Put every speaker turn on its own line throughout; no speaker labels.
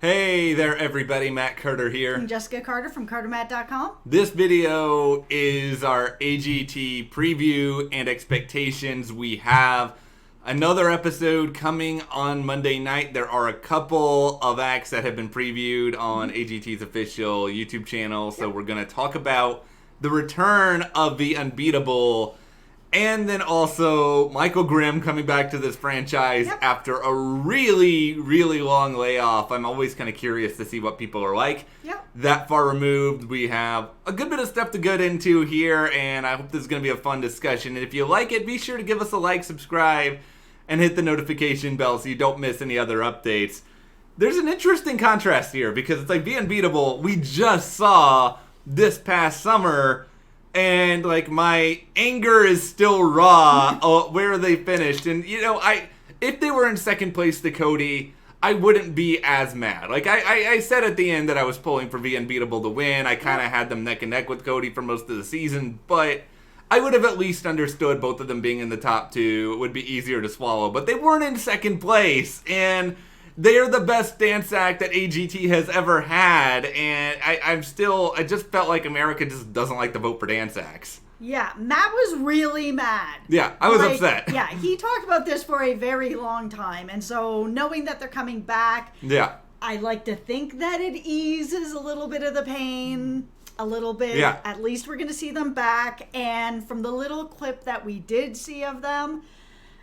Hey there, everybody. Matt Carter here.
I'm Jessica Carter from CARTERMATT.com.
This video is our AGT preview and expectations. We have another episode coming on Monday night. There are a couple of acts that have been previewed on AGT's official YouTube channel. So we're going to talk about the return of V.Unbetable. And then also Michael Grimm coming back to this franchise after a really, really long layoff. I'm always kind of curious to see what people are like. That far removed, we have a good bit of stuff to get into here, and I hope this is going to be a fun discussion. And if you like it, be sure to give us a like, subscribe, and hit the notification bell so you don't miss any other updates. There's an interesting contrast here because it's like V.Unbetable we just saw this past summer. And, like, my anger is still raw where they finished. And, you know, if they were in second place to Cody, I wouldn't be as mad. Like, I said at the end that I was pulling for V.Unbetable to win. I kind of had them neck and neck with Cody for most of the season. But I would have at least understood both of them being in the top two. It would be easier to swallow. But they weren't in second place. And they are the best dance act that AGT has ever had, and I just felt like America just doesn't like to vote for dance acts.
Yeah, Matt was really mad.
Yeah, I was upset.
Yeah, he talked about this for a very long time, and so knowing that they're coming back, I like to think that it eases a little bit of the pain, a little bit.
Yeah.
At least we're going to see them back, and from the little clip that we did see of them,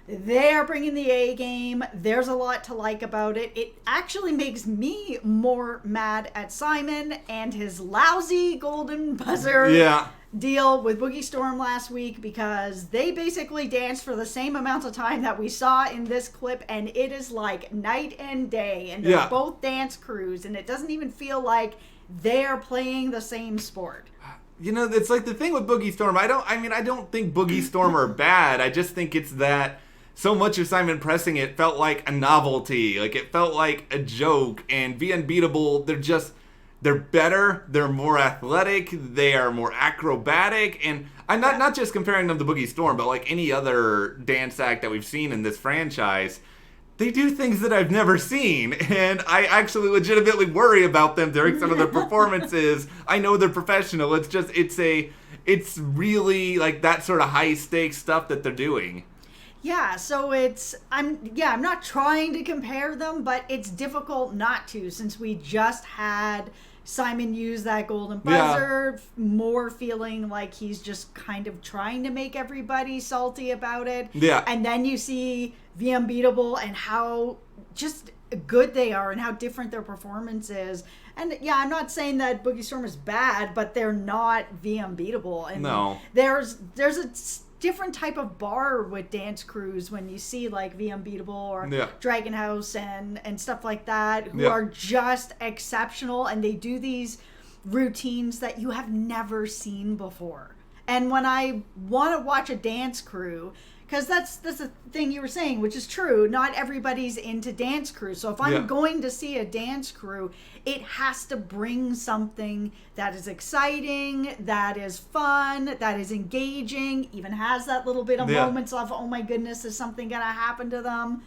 they are bringing the A game. There's a lot to like about it. It actually makes me more mad at Simon and his lousy golden buzzer deal with Boogie Storm last week, because they basically danced for the same amount of time that we saw in this clip, and it is like night and day, and they're both dance crews, and it doesn't even feel like they're playing the same sport.
You know, it's like the thing with Boogie Storm. I don't think Boogie Storm are bad. I just think it's that so much of Simon pressing it felt like a novelty. Like, it felt like a joke. And V.Unbetable, they're better. They're more athletic. They are more acrobatic. And I'm not just comparing them to Boogie Storm, but like any other dance act that we've seen in this franchise. They do things that I've never seen. And I actually legitimately worry about them during some of their performances. I know they're professional. It's really like that sort of high stakes stuff that they're doing.
Yeah, so I'm not trying to compare them, but it's difficult not to, since we just had Simon use that golden buzzer, more feeling like he's just kind of trying to make everybody salty about it.
Yeah.
And then you see V.Unbetable and how just good they are and how different their performance is. And yeah, I'm not saying that Boogie Storm is bad, but they're not V.Unbetable. And
no.
There's a different type of bar with dance crews when you see like V.Unbetable or Dragon House and stuff like that, who are just exceptional, and they do these routines that you have never seen before. And when I want to watch a dance crew, because that's the thing you were saying, which is true, not everybody's into dance crews. So if I'm going to see a dance crew, it has to bring something that is exciting, that is fun, that is engaging, even has that little bit of moments of, oh my goodness, is something going to happen to them?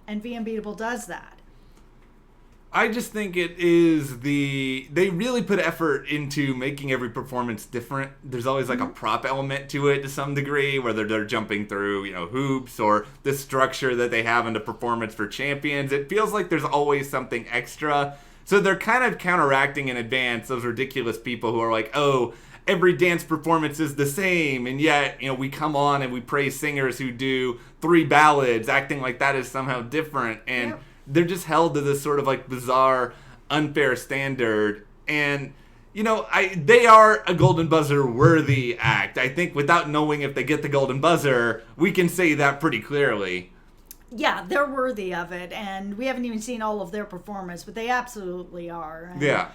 And V.Unbetable does that.
I just think it is they really put effort into making every performance different. There's always like a prop element to it to some degree, whether they're jumping through, you know, hoops, or the structure that they have in the performance for champions. It feels like there's always something extra. So they're kind of counteracting in advance those ridiculous people who are like, oh, every dance performance is the same, and yet, you know, we come on and we praise singers who do 3 ballads, acting like that is somehow different. And they're just held to this sort of like bizarre, unfair standard. And, you know, they are a golden buzzer worthy act. I think without knowing if they get the golden buzzer, we can say that pretty clearly.
Yeah, they're worthy of it. And we haven't even seen all of their performance, but they absolutely are. And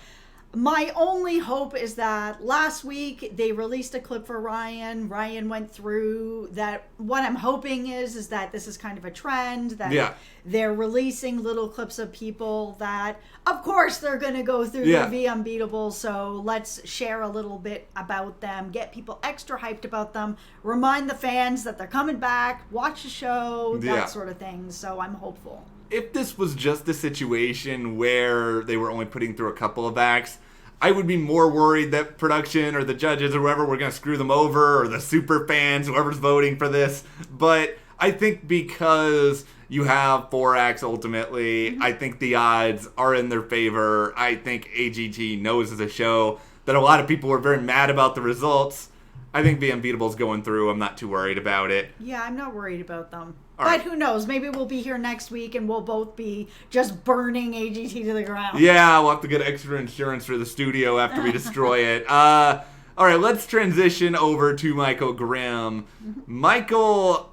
my only hope is that last week they released a clip for Ryan. Ryan went through that. What I'm hoping is that this is kind of a trend, that they're releasing little clips of people that, of course, they're going to go through the V.Unbetable. So let's share a little bit about them, get people extra hyped about them, remind the fans that they're coming back, watch the show, that sort of thing. So I'm hopeful.
if this was just a situation where they were only putting through a couple of acts, I would be more worried that production or the judges or whoever were going to screw them over, or the super fans, whoever's voting for this. But I think because you have 4 acts ultimately, I think the odds are in their favor. I think AGT knows as a show that a lot of people were very mad about the results. I think V.Unbeatable's going through. I'm not too worried about it.
Yeah, I'm not worried about them.
All
but
right.
Who knows? Maybe we'll be here next week and we'll both be just burning AGT to the ground.
Yeah, we'll have to get extra insurance for the studio after we destroy it. All right, let's transition over to Michael Grimm. Michael,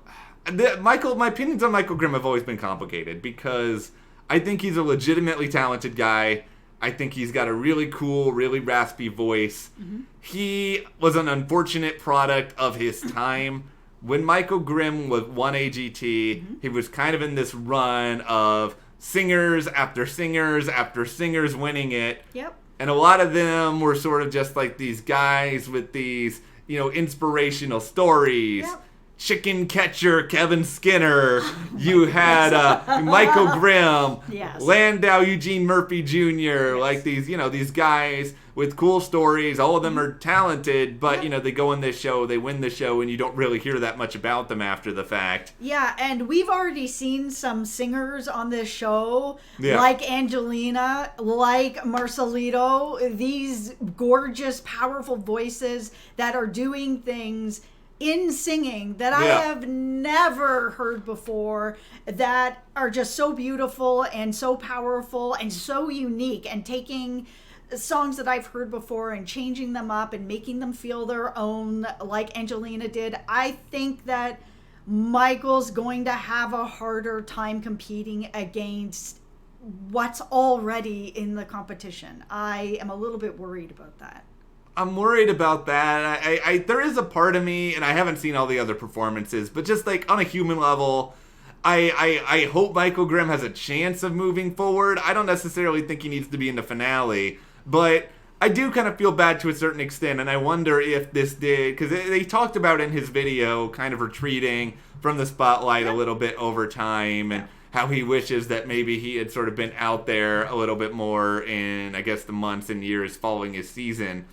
my opinions on Michael Grimm have always been complicated because I think he's a legitimately talented guy. I think he's got a really cool, really raspy voice. He was an unfortunate product of his time. When Michael Grimm won AGT, he was kind of in this run of singers after singers after singers winning it.
Yep.
And a lot of them were sort of just like these guys with these, inspirational stories.
Yep.
Chicken catcher Kevin Skinner. You had Michael Grimm,
Yes.
Landau Eugene Murphy Jr. Like these guys with cool stories. All of them are talented, but they go in this show, they win the show, and you don't really hear that much about them after the fact.
Yeah, and we've already seen some singers on this show,
Yeah.
like Angelina, like Marcelito, these gorgeous, powerful voices that are doing things in singing that I have never heard before, that are just so beautiful and so powerful and so unique, and taking songs that I've heard before and changing them up and making them feel their own, like Angelina did. I think that Michael's going to have a harder time competing against what's already in the competition. I am a little bit worried about that.
I'm worried about that. I there is a part of me, and I haven't seen all the other performances, but just like on a human level, I hope Michael Grimm has a chance of moving forward. I don't necessarily think he needs to be in the finale, but I do kind of feel bad to a certain extent, and I wonder if this did, because they talked about in his video kind of retreating from the spotlight a little bit over time, and how he wishes that maybe he had sort of been out there a little bit more in, I guess, the months and years following his season.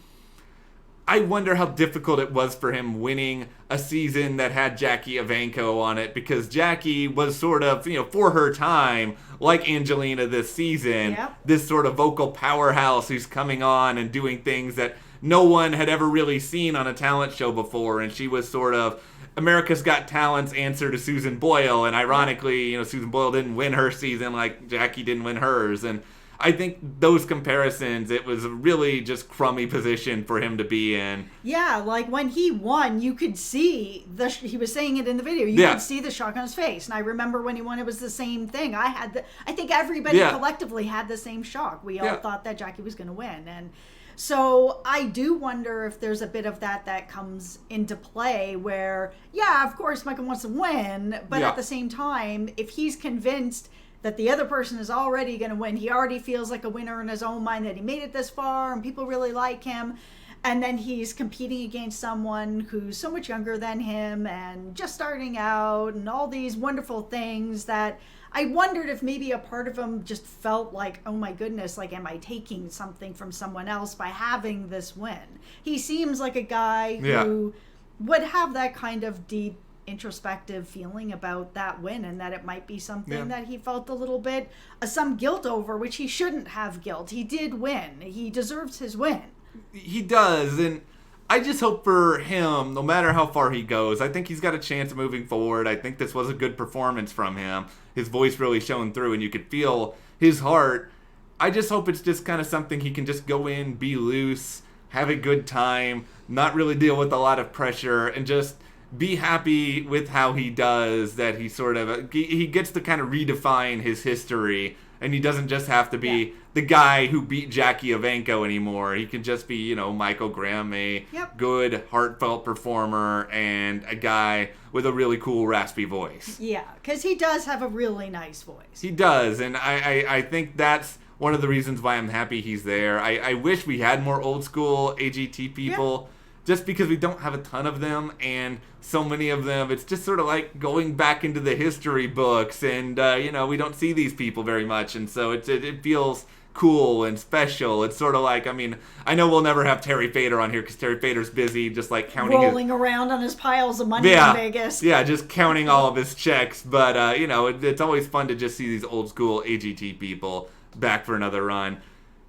I wonder how difficult it was for him winning a season that had Jackie Evancho on it, because Jackie was sort of, for her time, like Angelina this season, this sort of vocal powerhouse who's coming on and doing things that no one had ever really seen on a talent show before, and she was sort of America's Got Talent's answer to Susan Boyle, and ironically, Susan Boyle didn't win her season like Jackie didn't win hers, and I think those comparisons, it was a really just crummy position for him to be in.
Yeah, like when he won, you could see he was saying it in the video. You could see the shock on his face. And I remember when he won, it was the same thing. I think everybody collectively had the same shock. We all thought that Jackie was going to win. And so I do wonder if there's a bit of that comes into play where, of course Michael wants to win, but at the same time, if he's convinced that the other person is already going to win, he already feels like a winner in his own mind, that he made it this far and people really like him, and then he's competing against someone who's so much younger than him and just starting out and all these wonderful things, that I wondered if maybe a part of him just felt like, oh my goodness, like, am I taking something from someone else by having this win? He seems like a guy who would have that kind of deep introspective feeling about that win, and that it might be something that he felt a little bit some guilt over, which he shouldn't have guilt. He did win. He deserves his win.
He does, and I just hope for him, no matter how far he goes, I think he's got a chance of moving forward. I think this was a good performance from him. His voice really shone through, and you could feel his heart. I just hope it's just kind of something he can just go in, be loose, have a good time, not really deal with a lot of pressure, and just be happy with how he does, that he sort of, he gets to kind of redefine his history, and he doesn't just have to be the guy who beat Jackie Evancho anymore. He can just be, Michael Grimm, a good, heartfelt performer, and a guy with a really cool, raspy voice.
Yeah, because he does have a really nice voice.
He does, and I think that's one of the reasons why I'm happy he's there. I wish we had more old school AGT people. just because we don't have a ton of them, and so many of them, it's just sort of like going back into the history books, and, we don't see these people very much, and so it feels cool and special. It's sort of like, I know we'll never have Terry Fader on here because Terry Fader's busy just like counting
rolling around on his piles of money in Vegas.
Yeah, just counting all of his checks. But, it's always fun to just see these old school AGT people back for another run.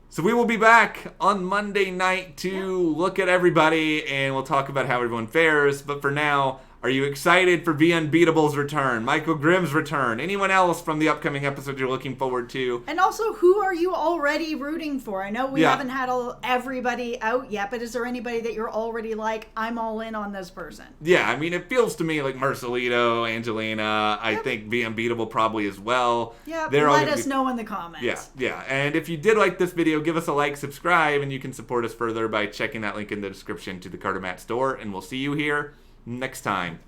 So we will be back on Monday night to look at everybody, and we'll talk about how everyone fares. But for now, are you excited for V.Unbeatable's return, Michael Grimm's return, anyone else from the upcoming episode you're looking forward to?
And also, who are you already rooting for? I know we haven't had everybody out yet, but is there anybody that you're already like, I'm all in on this person?
Yeah, it feels to me like Marcelito, Angelina, I think V.Unbeatable probably as well.
Yeah, let us know in the comments.
Yeah. And if you did like this video, give us a like, subscribe, and you can support us further by checking that link in the description to the CARTERMATT store, and we'll see you here next time.